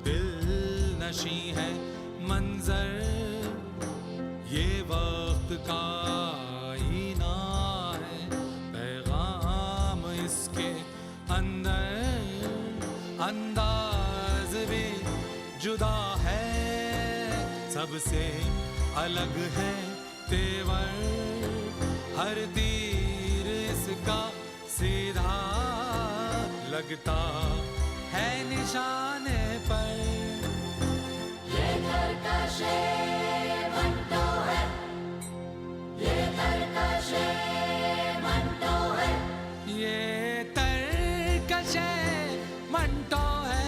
दिल नशी है मंजर, ये वक्त का आईना है, पैगाम इसके अंदर, अंदाज भी जुदा है, सबसे अलग है तेवर, हर तीर इसका सीधा लगता है निशाने पर। ये तरकशे मंटो है, ये तरकशे मंटो है, ये तरकशे मंटो है,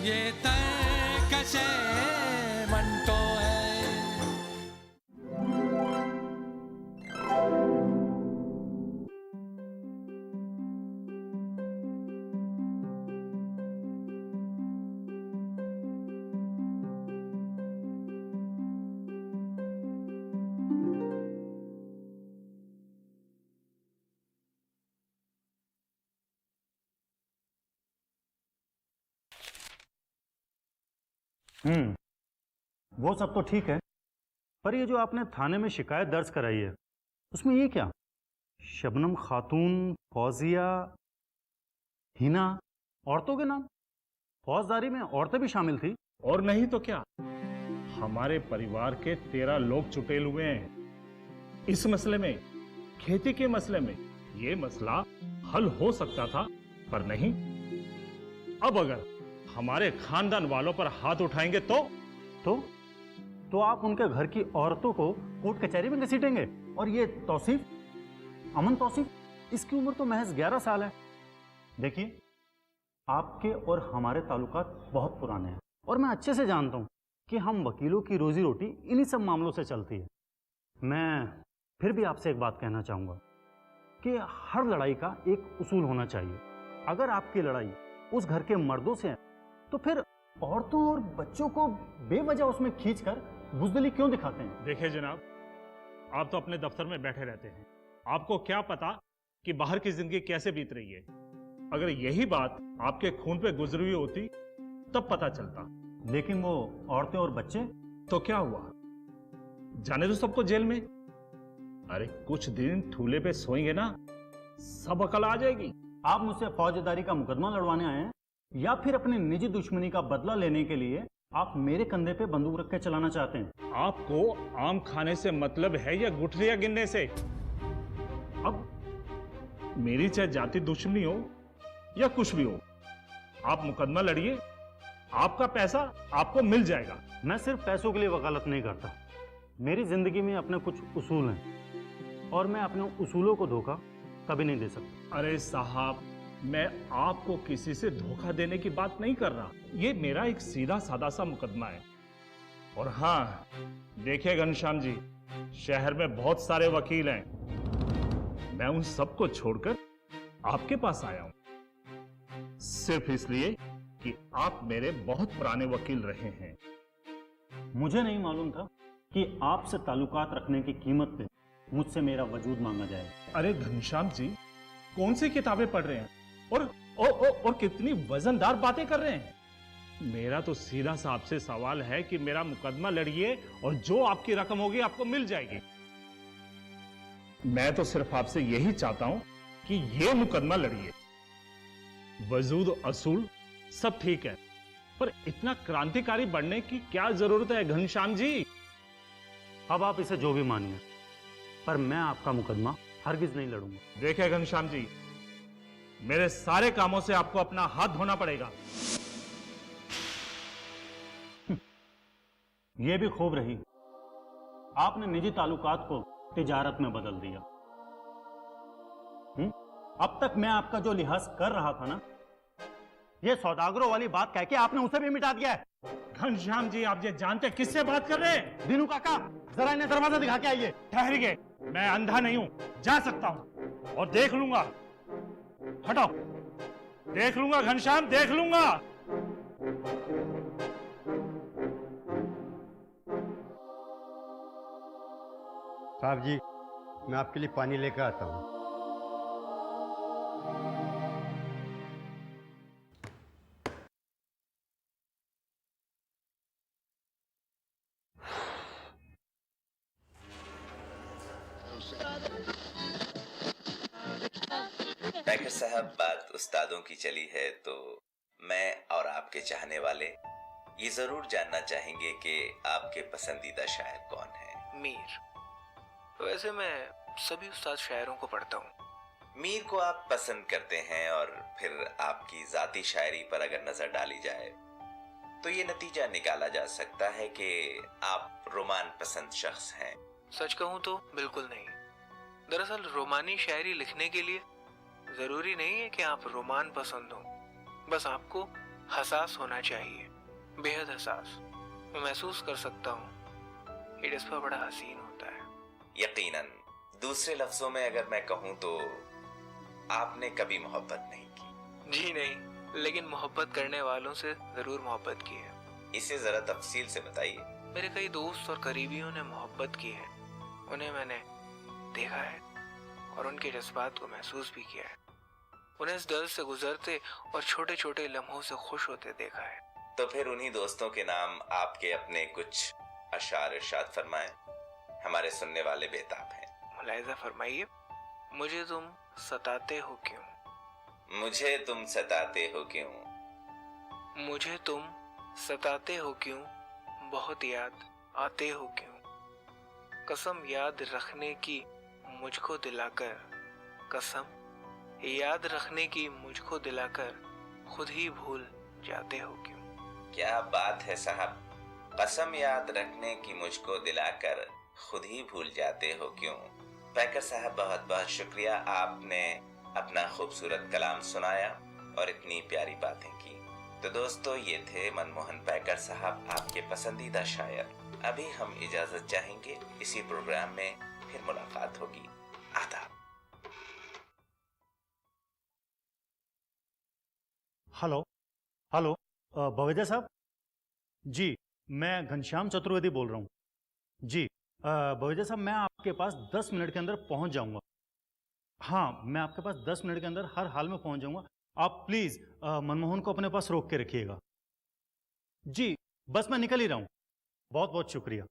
ये तरकशे मंटो है। वो सब तो ठीक है, पर ये जो आपने थाने में शिकायत दर्ज कराई है उसमें ये क्या? शबनम खातून, फौजिया, हिना, औरतों के नाम? फौजदारी में औरतें भी शामिल थी? और नहीं तो क्या, हमारे परिवार के 13 लोग चुटेल हुए हैं इस मसले में। खेती के मसले में ये मसला हल हो सकता था, पर नहीं। अब अगर हमारे खानदान वालों पर हाथ उठाएंगे तो आप उनके घर की औरतों को कोर्ट कचहरी में घसीटेंगे? और ये तौसीफ, अमन तौसीफ, इसकी उम्र तो महज 11 साल है। देखिए, आपके और हमारे ताल्लुकात बहुत पुराने हैं और मैं अच्छे से जानता हूं कि हम वकीलों की रोजी रोटी इन्हीं सब मामलों से चलती है। मैं फिर भी आपसे एक बात कहना चाहूंगा कि हर लड़ाई का एक उसूल होना चाहिए। अगर आपकी लड़ाई उस घर के मर्दों से है तो फिर औरतों और बच्चों को बेवजह उसमें खींचकर बुज़दिली क्यों दिखाते हैं? देखिए जनाब, आप तो अपने दफ्तर में बैठे रहते हैं, आपको क्या पता कि बाहर की जिंदगी कैसे बीत रही है। अगर यही बात आपके खून पे गुजरी हुई होती तब पता चलता। लेकिन वो औरतें और बच्चे? तो क्या हुआ, जाने दो सबको जेल में। अरे कुछ दिन ठूले पे सोएंगे ना, सब अकल आ जाएगी। आप मुझसे फौजदारी का मुकदमा लड़वाने आए हैं या फिर अपनी निजी दुश्मनी का बदला लेने के लिए आप मेरे कंधे पे बंदूक रख के चलाना चाहते हैं? आपको आम खाने से मतलब है या गुठलियां गिनने से? अब मेरी चाहे जाति दुश्मनी हो या कुछ भी हो, आप मुकदमा लड़िए, आपका पैसा आपको मिल जाएगा। मैं सिर्फ पैसों के लिए वकालत नहीं करता, मेरी जिंदगी में अपने कुछ उसूल हैं और मैं अपने उसूलों को धोखा कभी नहीं दे सकता। अरे साहब, मैं आपको किसी से धोखा देने की बात नहीं कर रहा, ये मेरा एक सीधा सादा सा मुकदमा है। और हाँ देखिए घनश्याम जी, शहर में बहुत सारे वकील हैं, मैं उन सबको छोड़कर आपके पास आया हूं सिर्फ इसलिए कि आप मेरे बहुत पुराने वकील रहे हैं। मुझे नहीं मालूम था कि आपसे ताल्लुकात रखने की कीमत पे मुझसे मेरा वजूद मांगा जाएगा। अरे घनश्याम जी, कौन सी किताबें पढ़ रहे हैं और कितनी वजनदार बातें कर रहे हैं। मेरा तो सीधा सा आपसे सवाल है कि मेरा मुकदमा लड़िए और जो आपकी रकम होगी आपको मिल जाएगी। मैं तो सिर्फ आपसे यही चाहता हूं कि यह मुकदमा लड़िए। वजूद असूल सब ठीक है, पर इतना क्रांतिकारी बनने की क्या जरूरत है घनश्याम जी? अब आप इसे जो भी मानिए, पर मैं आपका मुकदमा हरगिज नहीं लड़ूंगा। देखिए घनश्याम जी, मेरे सारे कामों से आपको अपना हाथ धोना पड़ेगा। यह भी खूब रही, आपने निजी ताल्लुकात को तिजारत में बदल दिया। अब तक मैं आपका जो लिहाज कर रहा था ना, यह सौदागरों वाली बात कह के आपने उसे भी मिटा दिया है। घनश्याम जी, आप ये जानते किससे बात कर रहे हैं? दीनू काका, जरा इन्हें दरवाजा दिखा के आइए। ठहरिए, मैं अंधा नहीं हूं, जा सकता हूं और देख लूंगा। हटाओ, देख लूंगा घनश्याम, देख लूंगा। साहब जी, मैं आपके लिए पानी लेकर आता हूं। पैकर साहब, बात उस्तादों की चली है तो मैं और आपके चाहने वाले ये जरूर जानना चाहेंगे कि आपके पसंदीदा शायर कौन है। मीर। वैसे मैं सभी उस्ताद शायरों को पढ़ता हूँ। मीर को आप पसंद करते हैं, और फिर आपकी जाती शायरी पर अगर नजर डाली जाए तो ये नतीजा निकाला जा सकता है कि आप रोमान पसंद शख्स हैं। सच कहूँ तो बिल्कुल नहीं। दरअसल रोमानी शायरी लिखने के लिए जरूरी नहीं है कि आप रोमान पसंद हो, बस आपको हसास होना चाहिए, बेहद हसास। मैं महसूस कर सकता हूँ ये जज्बा बड़ा हसीन होता है। यकीनन। दूसरे लफ्जों में अगर मैं कहूँ तो आपने कभी मोहब्बत नहीं की। जी नहीं, लेकिन मोहब्बत करने वालों से जरूर मोहब्बत की है। इसे जरा तफसील से बताइए। मेरे कई दोस्त और करीबियों ने मोहब्बत की है, उन्हें मैंने देखा है और उनके जज्बात को महसूस भी किया है। उन्हें इस दर्द से गुजरते और छोटे छोटे लम्हों से खुश होते देखा है। तो फिर उन्हीं दोस्तों के नाम आपके अपने कुछ अशार इरशाद फरमाएं, हमारे सुनने वाले बेताब हैं। मुलाहिजा फरमाइए। मुझे तुम सताते हो क्यों, मुझे तुम सताते हो क्यों, मुझे तुम सताते हो क्यों, बहुत याद आते हो क्यों, कसम याद रखने की मुझको दिलाकर, कसम याद रखने की मुझको दिलाकर खुद ही भूल जाते हो क्यों। क्या बात है साहब, कसम याद रखने की मुझको दिलाकर खुद ही भूल जाते हो क्यों। पैकर साहब, बहुत बहुत शुक्रिया, आपने अपना खूबसूरत कलाम सुनाया और इतनी प्यारी बातें की। तो दोस्तों, ये थे मनमोहन पैकर साहब, आपके पसंदीदा शायर। अभी हम इजाजत चाहेंगे, इसी प्रोग्राम में फिर मुलाकात होगी। आदाब। हेलो हेलो, बवेजा साहब जी, मैं घनश्याम चतुर्वेदी बोल रहा हूँ जी। बवेजा साहब, मैं आपके पास 10 मिनट के अंदर पहुँच जाऊँगा। हाँ, मैं आपके पास 10 मिनट के अंदर हर हाल में पहुँच जाऊँगा। आप प्लीज़ मनमोहन को अपने पास रोक के रखिएगा जी। बस मैं निकल ही रहा हूँ। बहुत बहुत शुक्रिया।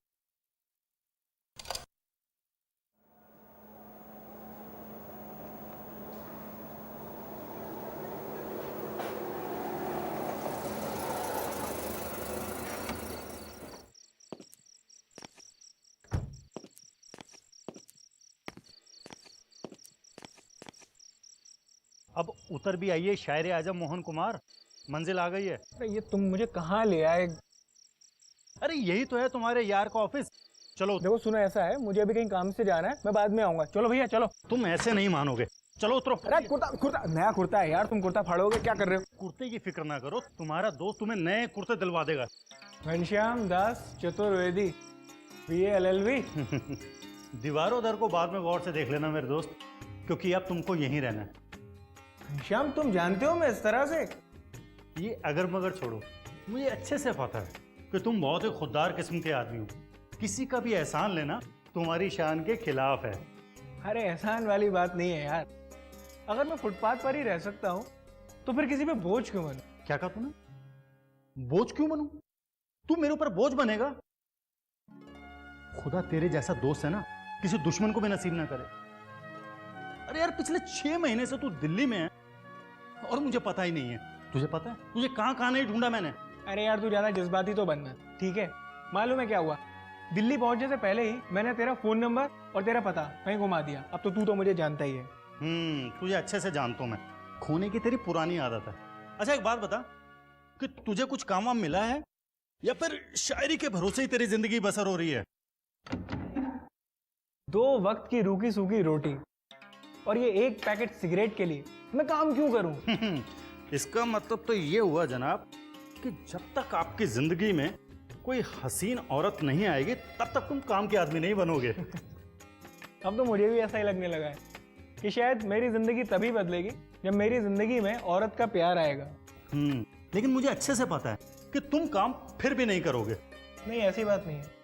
अब उतर भी आइए शायर आजम मोहन कुमार, मंजिल आ गई है। अरे ये तुम मुझे कहाँ ले आए? अरे यही तो है तुम्हारे यार का ऑफिस। चलो देखो सुनो, ऐसा है मुझे अभी कहीं काम से जाना है, मैं बाद में आऊंगा। चलो भैया चलो। तुम ऐसे नहीं मानोगे, चलो उतरो। अरे कुर्ता कुर्ता नया कुर्ता है यार, तुम कुर्ता फाड़ोगे, क्या कर रहे हो? कुर्ते की फिक्र ना करो, तुम्हारा दोस्त तुम्हें नए कुर्ते दिलवा देगा। Ghanshyam Das Chaturvedi, BA LLB। दीवारों दर को बाद में गौर से देख लेना मेरे दोस्त, क्योंकि अब तुमको यहीं रहना है। घनश्याम, तुम जानते हो मैं इस तरह से? ये अगर मगर छोड़ो, मुझे अच्छे से पता है कि तुम बहुत ही खुददार किस्म के आदमी हो। किसी का भी एहसान लेना तुम्हारी शान के खिलाफ है। अरे एहसान वाली बात नहीं है यार। अगर मैं फुटपाथ पर ही रह सकता हूँ तो फिर किसी पे बोझ क्यों बनूं? क्या कहा तूने? बोझ क्यों बनूं? तू मेरे ऊपर बोझ बनेगा? खुदा तेरे जैसा दोस्त है ना, किसी दुश्मन को भी नसीब ना करे। अरे यार, पिछले 6 महीने से तू दिल्ली में है और मुझे पता ही नहीं है। तुझे पता है तुझे कहां कहां नहीं ढूंढा मैंने? अरे यार तू ज्यादा जज्बाती तो बनना, ठीक है? मालूम है क्या हुआ? दिल्ली पहुंचने से पहले ही मैंने तेरा फोन नंबर और तेरा पता कहीं घुमा दिया। अब तो तू तो मुझे जानता ही है। तुझे अच्छे से जानता हूं मैं। खोने की तेरी पुरानी आदत है। अच्छा एक बात बता कि तुझे कुछ काम वाम मिला है या फिर शायरी के भरोसे ही तेरी जिंदगी बसर हो रही है? 2 वक्त की रूखी सूखी रोटी और ये 1 पैकेट सिगरेट के लिए मैं काम क्यों करूं? इसका मतलब तो ये हुआ जनाब कि जब तक आपकी जिंदगी में कोई हसीन औरत नहीं आएगी तब तक तुम काम के आदमी नहीं बनोगे। अब तो मुझे भी ऐसा ही लगने लगा है कि शायद मेरी जिंदगी तभी बदलेगी जब मेरी जिंदगी में औरत का प्यार आएगा। लेकिन मुझे अच्छे से पता है कि तुम काम फिर भी नहीं करोगे। नहीं, ऐसी बात नहीं है।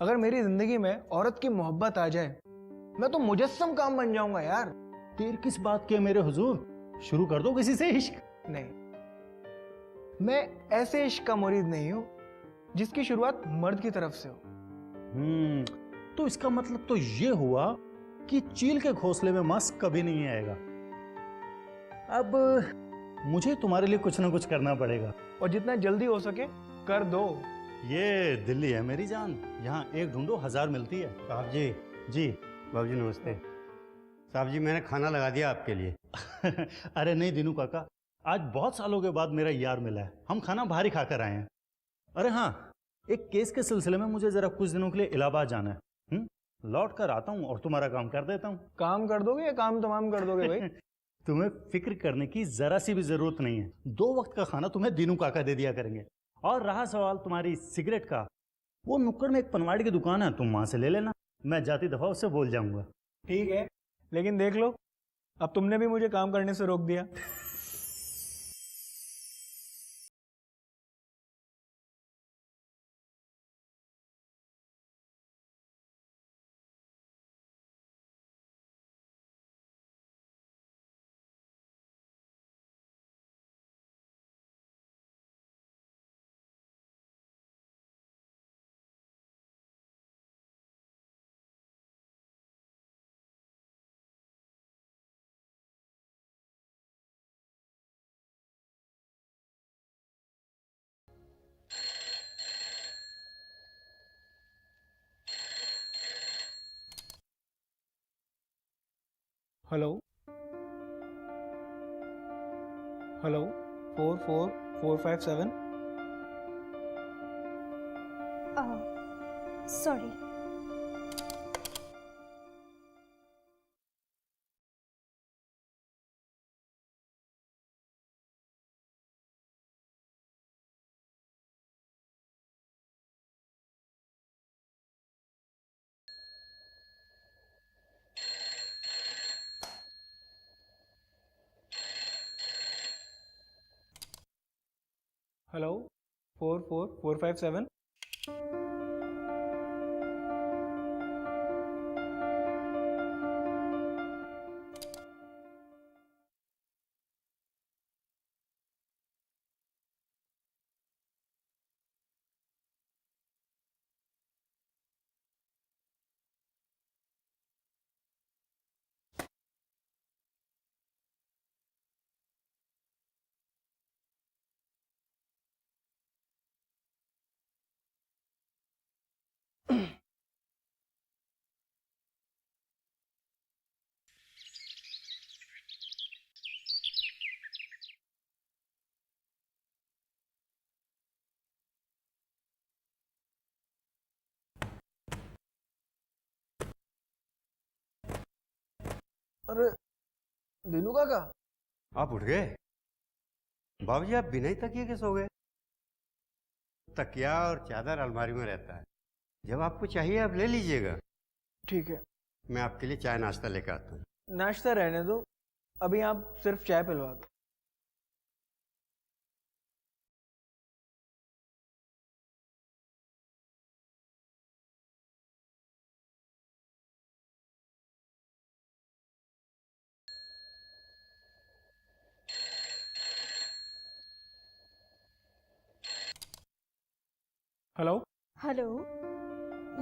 अगर मेरी जिंदगी में औरत की मोहब्बत आ जाए मैं तो मुजस्सम काम बन जाऊंगा यार। देर किस बात की है मेरे हुजूर, शुरू कर दो किसी से इश्क। नहीं, मैं ऐसे इश्क का मुरीद नहीं हूं जिसकी शुरुआत मर्द की तरफ से हो। तो इसका मतलब तो ये हुआ कि चील के घोंसले में मांस कभी नहीं आएगा। अब मुझे तुम्हारे लिए कुछ ना कुछ करना पड़ेगा। और जितना जल्दी हो सके कर दो। ये दिल्ली है मेरी जान, यहाँ एक ढूंढो 1000 मिलती है। साहब जी, जी। बाबूजी नमस्ते। साहब जी मैंने खाना लगा दिया आपके लिए। अरे नहीं दीनू काका, आज बहुत सालों के बाद मेरा यार मिला है, हम खाना बाहर ही खाकर आए हैं। अरे हाँ, एक केस के सिलसिले में मुझे जरा कुछ दिनों के लिए इलाहाबाद जाना है। लौट कर आता हूँ और तुम्हारा काम कर देता हूँ। काम कर दोगे या काम तमाम कर दोगे भाई? तुम्हें फिक्र करने की जरा सी भी जरूरत नहीं है, 2 वक्त का खाना तुम्हें दीनू काका दे दिया करेंगे। और रहा सवाल तुम्हारी सिगरेट का, वो नुक्कड़ में एक पनवाड़ी की दुकान है, तुम वहां से ले लेना, मैं जाती दफा उससे बोल जाऊंगा। ठीक है, लेकिन देख लो अब तुमने भी मुझे काम करने से रोक दिया। Hello hello 44457। सॉरी। हेलो 44457। अरे दिनू काका, आप उठ गए? बाबूजी आप बिना ही तकिए के सो गए? तकिया और चादर अलमारी में रहता है, जब आपको चाहिए आप ले लीजिएगा। ठीक है, मैं आपके लिए चाय नाश्ता लेकर आता हूँ। नाश्ता रहने दो, अभी आप सिर्फ चाय पिलवा दो। हेलो हेलो,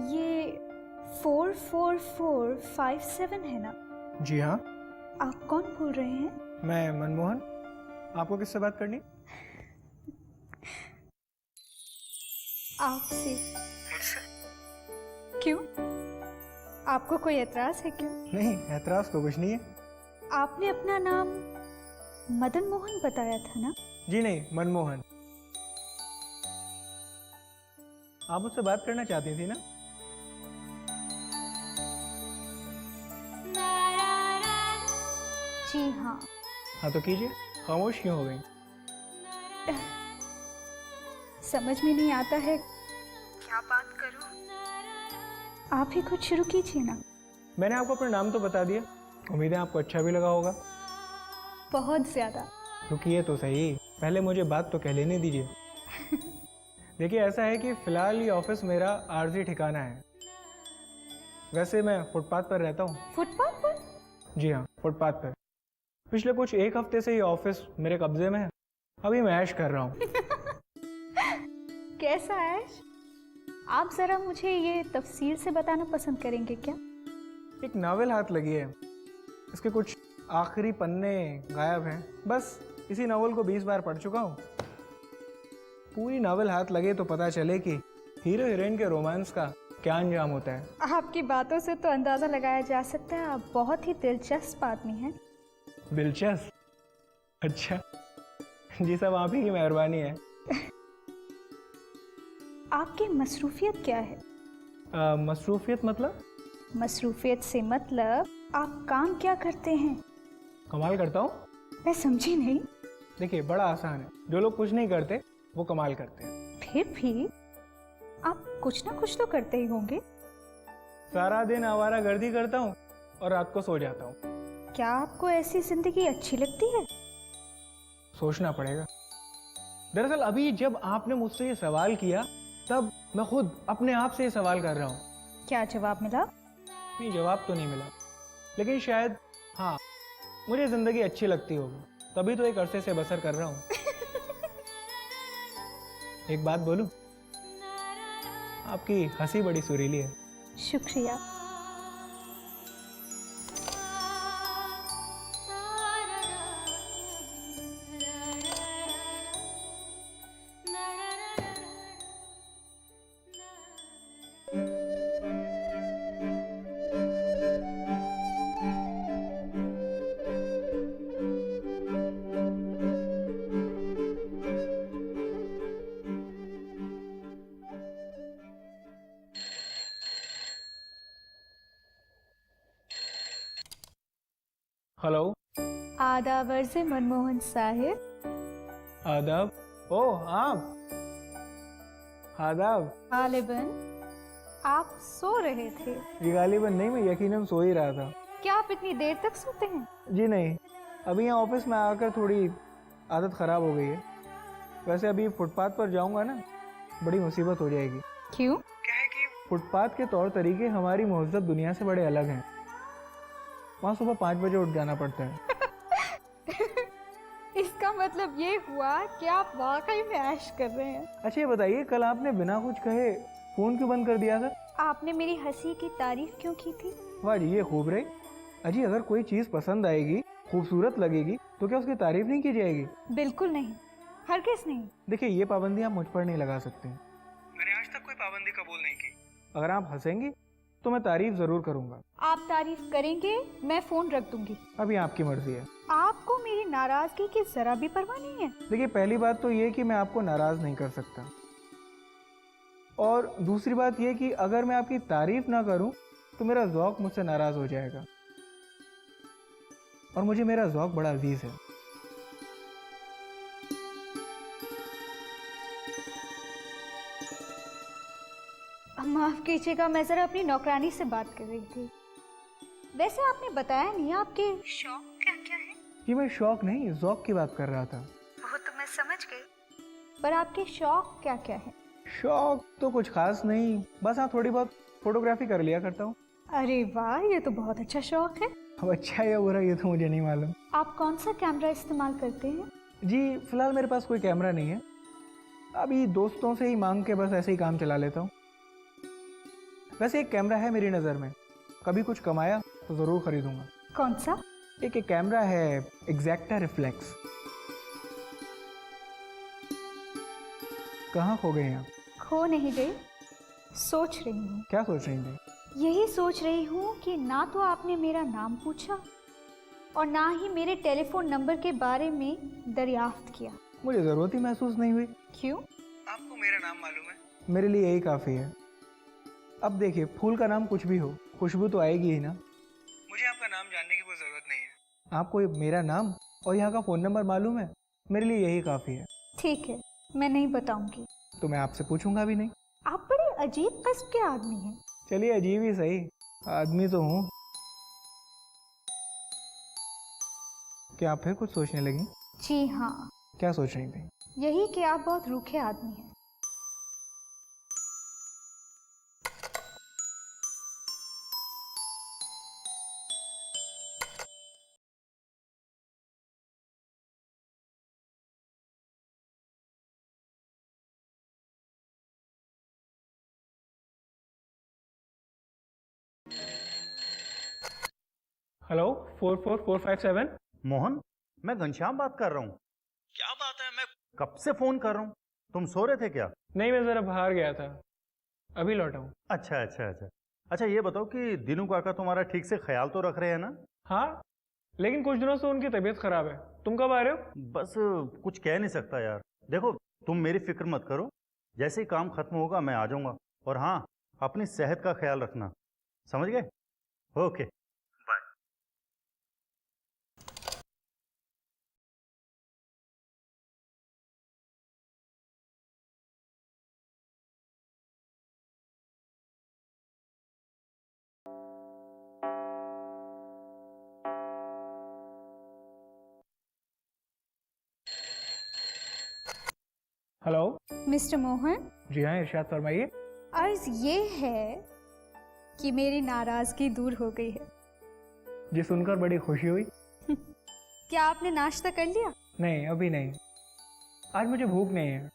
ये 44457 है ना? जी हाँ, आप कौन बोल रहे हैं? मैं मनमोहन। आपको किससे बात करनी? आपसे। क्यों? आपको कोई एतराज है क्यों? नहीं, ऐतराज तो कुछ नहीं है। आपने अपना नाम मदन मोहन बताया था ना? जी नहीं, मनमोहन। आप मुझसे बात करना चाहती थी ना? जी हाँ। हाँ तो कीजिए, खामोश क्यों हो गई? समझ में नहीं आता है क्या बात करूं। आप ही कुछ शुरू कीजिए ना। मैंने आपको अपना नाम तो बता दिया, उम्मीद है आपको अच्छा भी लगा होगा। बहुत ज्यादा। रुकिए तो सही, पहले मुझे बात तो कह लेने दीजिए। देखिए ऐसा है कि फ़िलहाल ये ऑफिस मेरा आर्जी ठिकाना है। वैसे मैं फुटपाथ पर रहता हूँ। फुटपाथ पर? जी हाँ, फुटपाथ पर। पिछले कुछ 1 हफ्ते से ये ऑफिस मेरे कब्जे में है। अभी मैं ऐश कर रहा हूँ। कैसा ऐश? आप जरा मुझे ये तफसील से बताना पसंद करेंगे क्या? एक नावल हाथ लगी है, इसके कुछ आखिरी पन्ने गायब हैं। बस इसी नावल को 20 बार पढ़ चुका हूँ। पूरी नावल हाथ लगे तो पता चले कि हीरो हीरोइन के रोमांस का क्या अंजाम होता है। आपकी बातों से तो अंदाज़ा लगाया जा सकता है आप बहुत ही दिलचस्प आदमी हैं। दिलचस्प? अच्छा जी, सब आप ही की मेहरबानी है। आपकी मसरूफियत क्या है? मसरूफियत मतलब? मसरूफियत से मतलब आप काम क्या करते हैं? कमाल करता हूँ। मैं समझी नहीं। देखिए बड़ा आसान है, जो लोग कुछ नहीं करते वो कमाल करते हैं। फिर भी आप कुछ ना कुछ तो करते ही होंगे। सारा दिन आवारागर्दी करता हूँ और रात को सो जाता हूँ। क्या आपको ऐसी जिंदगी अच्छी लगती है? सोचना पड़ेगा। दरअसल अभी जब आपने मुझसे ये सवाल किया तब मैं खुद अपने आप से ये सवाल कर रहा हूँ। क्या जवाब मिला? नहीं, जवाब तो नहीं मिला, लेकिन शायद हाँ, मुझे जिंदगी अच्छी लगती होगी, तभी तो एक अरसे से बसर कर रहा हूँ। एक बात बोलूं, आपकी हंसी बड़ी सुरीली है। शुक्रिया। हेलो। आदाब अर्ज़ मनमोहन साहिब। आदाब। ओह आप। आदाब। गालिबन आप सो रहे थे। जी गालिबन नहीं, मैं यकीनन सो ही रहा था। क्या आप इतनी देर तक सोते हैं? जी नहीं, अभी यहाँ ऑफिस में आकर थोड़ी आदत ख़राब हो गई है। वैसे अभी फुटपाथ पर जाऊँगा ना, बड़ी मुसीबत हो जाएगी। क्यों? क्या है कि फुटपाथ के तौर तरीके हमारी महज़ब दुनिया से बड़े अलग हैं। वहाँ सुबह 5 बजे उठ जाना पड़ता है। इसका मतलब ये हुआ कि आप वाकई में ऐश कर रहे हैं। अच्छा ये बताइए, कल आपने बिना कुछ कहे फ़ोन क्यों बंद कर दिया था? आपने मेरी हंसी की तारीफ क्यों की थी? वाह जी, ये खूब रही। अजी अगर कोई चीज़ पसंद आएगी, खूबसूरत लगेगी, तो क्या उसकी तारीफ नहीं की जाएगी? बिल्कुल नहीं, हरगिज़ नहीं। देखिए ये पाबंदी आप मुझ पर नहीं लगा सकते। मैंने आज तक कोई पाबंदी कबूल नहीं की। अगर आप हंसेंगी तो मैं तारीफ जरूर करूंगा। आप तारीफ करेंगे, मैं फोन रख दूंगी। अभी आपकी मर्जी है। आपको मेरी नाराजगी की जरा भी परवाह नहीं है? देखिए पहली बात तो ये कि मैं आपको नाराज नहीं कर सकता, और दूसरी बात ये कि अगर मैं आपकी तारीफ ना करूं तो मेरा ज़ौक़ मुझसे नाराज हो जाएगा, और मुझे मेरा ज़ौक़ बड़ा अजीज है। माफ कीजिएगा, मैं जरा अपनी नौकरानी से बात कर रही थी। वैसे आपने बताया नहीं आपके शौक क्या क्या है? जी मैं शौक नहीं, ज़ौक़ की बात कर रहा था। वो तो मैं समझ गई, पर आपके शौक क्या क्या है? शौक तो कुछ खास नहीं, बस हाँ थोड़ी बहुत फोटोग्राफी कर लिया करता हूँ। अरे वाह, ये तो बहुत अच्छा शौक है। अब अच्छा या बुरा ये तो मुझे नहीं मालूम। आप कौन सा कैमरा इस्तेमाल करते हैं? जी फिलहाल मेरे पास कोई कैमरा नहीं है, अभी दोस्तों से ही मांग के बस ऐसे ही काम चला लेता हूँ। वैसे एक कैमरा है मेरी नज़र में, कभी कुछ कमाया तो ज़रूर खरीदूंगा। कौन सा? एक कैमरा है एग्जैक्टा रिफ्लेक्स। कहाँ खो गए आप? खो नहीं गई, सोच रही हूँ। क्या सोच रही थी? यही सोच रही हूँ कि ना तो आपने मेरा नाम पूछा और ना ही मेरे टेलीफोन नंबर के बारे में दरियाफ्त किया। मुझे ज़रूरत ही महसूस नहीं हुई। क्यों? आपको मेरा नाम मालूम है। मेरे लिए यही काफ़ी है। अब देखिए, फूल का नाम कुछ भी हो, खुशबू तो आएगी ही ना। मुझे आपका नाम जानने की कोई ज़रूरत नहीं है। आपको मेरा नाम और यहाँ का फ़ोन नंबर मालूम है, मेरे लिए यही काफ़ी है। ठीक है, मैं नहीं बताऊंगी। तो मैं आपसे पूछूंगा भी नहीं। आप बड़े अजीब किस्म के आदमी हैं। चलिए अजीब ही सही, आदमी तो हूँ। क्या आप फिर कुछ सोचने लगी? जी हाँ। क्या सोच रही थी? यही कि आप बहुत रूखे आदमी हैं। हेलो 44457। मोहन, मैं घनश्याम बात कर रहा हूँ। क्या बात है, मैं कब से फोन कर रहा हूँ, तुम सो रहे थे क्या? नहीं, मैं जरा बाहर गया था, अभी लौटा हूँ। अच्छा अच्छा अच्छा अच्छा, ये बताओ कि दिनू काका तुम्हारा ठीक से ख्याल तो रख रहे हैं ना? हाँ, लेकिन कुछ दिनों से उनकी तबीयत खराब है। तुम कब आ रहे हो? बस कुछ कह नहीं सकता यार। देखो, तुम मेरी फिक्र मत करो, जैसे ही काम खत्म होगा मैं आ जाऊंगा। और हाँ, अपनी सेहत का ख्याल रखना, समझ गए? Okay bye. Hello. Mister Mohan, जी हाँ, इरशाद फरमाइए। अर्ज ये है कि मेरी नाराजगी दूर हो गई है। जी, सुनकर बड़ी खुशी हुई। क्या आपने नाश्ता कर लिया? नहीं, अभी नहीं, आज मुझे भूख नहीं है,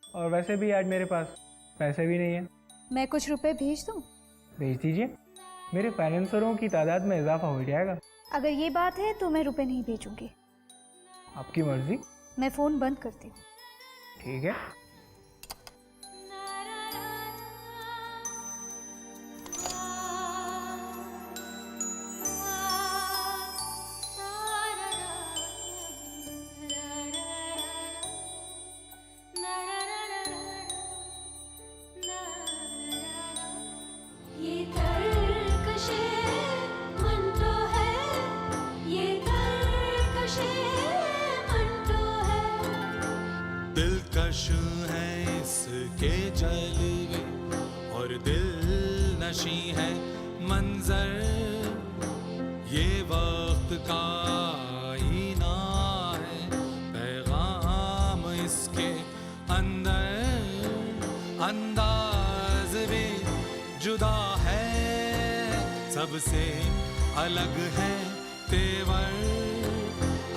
और वैसे भी आज मेरे पास पैसे भी नहीं है। मैं कुछ रुपए भेज दूं? भेज दीजिए, मेरे फाइनेंसरों की तादाद में इजाफा हो जाएगा। अगर ये बात है तो मैं रुपए नहीं भेजूंगी। आपकी मर्जी। मैं फोन बंद करती हूँ। ठीक है। दिलकश है इसके जलवे और दिल नशी है मंजर, ये वक्त का आईना है, पैगाम इसके अंदर, अंदाज भी जुदा है, सबसे अलग है तेवर,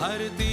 हर